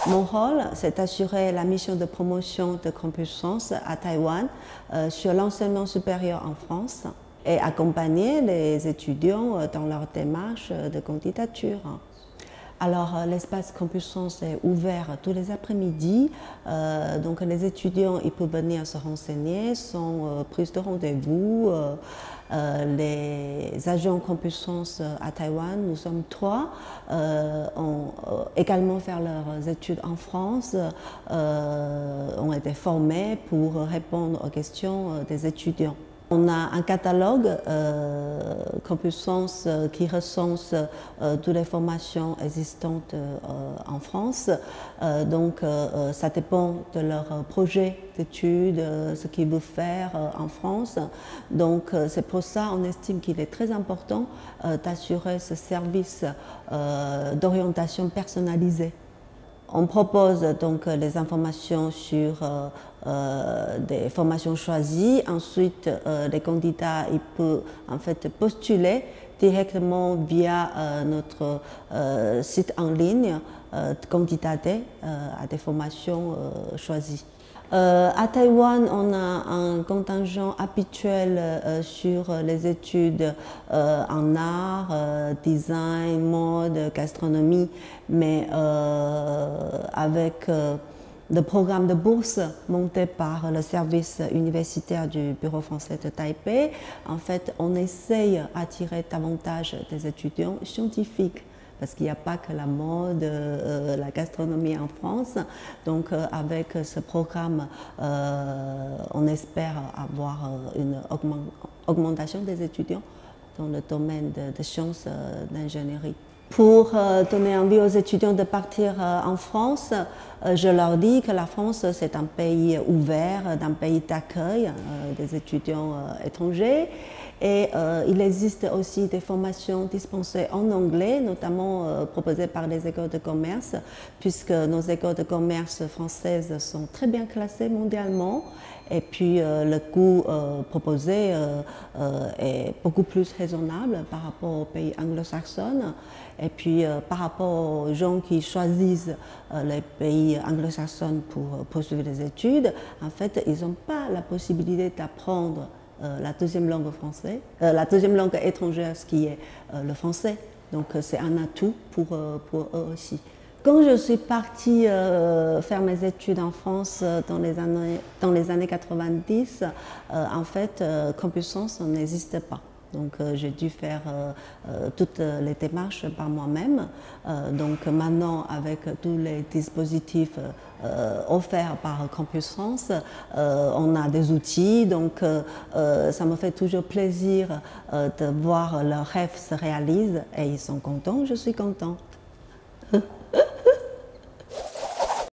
Mon rôle, c'est d'assurer la mission de promotion de Campus Sens à Taïwan sur l'enseignement supérieur en France et accompagner les étudiants dans leur démarche de candidature. Alors, l'espace Campus Sens est ouvert tous les après-midi, donc les étudiants ils peuvent venir se renseigner sans prise de rendez-vous. Les agents Campus Sens à Taïwan, nous sommes 3, ont également fait leurs études en France, ont été formés pour répondre aux questions des étudiants. On a un catalogue Campus Sens qui recense toutes les formations existantes en France. Donc ça dépend de leur projet d'études, ce qu'ils veulent faire en France. Donc c'est pour ça qu'on estime qu'il est très important d'assurer ce service d'orientation personnalisée. On propose donc les informations sur des formations choisies. Ensuite, les candidats ils peuvent en fait postuler directement via notre site en ligne, candidater à des formations choisies. À Taïwan, on a un contingent habituel sur les études en art, design, mode, gastronomie, mais avec le programme de bourse monté par le service universitaire du Bureau français de Taipei, en fait, on essaye d'attirer davantage des étudiants scientifiques. Parce qu'il n'y a pas que la mode, la gastronomie en France. Donc avec ce programme, on espère avoir une augmentation des étudiants dans le domaine de sciences d'ingénierie. Pour donner envie aux étudiants de partir en France, je leur dis que la France c'est un pays ouvert, un pays d'accueil des étudiants étrangers. Et il existe aussi des formations dispensées en anglais, notamment proposées par les écoles de commerce, puisque nos écoles de commerce françaises sont très bien classées mondialement. Et puis le coût proposé est beaucoup plus raisonnable par rapport aux pays anglo-saxons. Et puis par rapport aux gens qui choisissent les pays anglo-saxons pour poursuivre les études, en fait, ils n'ont pas la possibilité d'apprendre la deuxième langue française, la deuxième langue étrangère, ce qui est le français. Donc c'est un atout pour eux aussi. Quand je suis partie faire mes études en France dans les années 90, en fait, Campus Sens n'existait pas. Donc j'ai dû faire toutes les démarches par moi-même. Donc maintenant, avec tous les dispositifs offerts par Campus Sens, on a des outils. Donc ça me fait toujours plaisir de voir leurs rêves se réaliser et ils sont contents, je suis contente.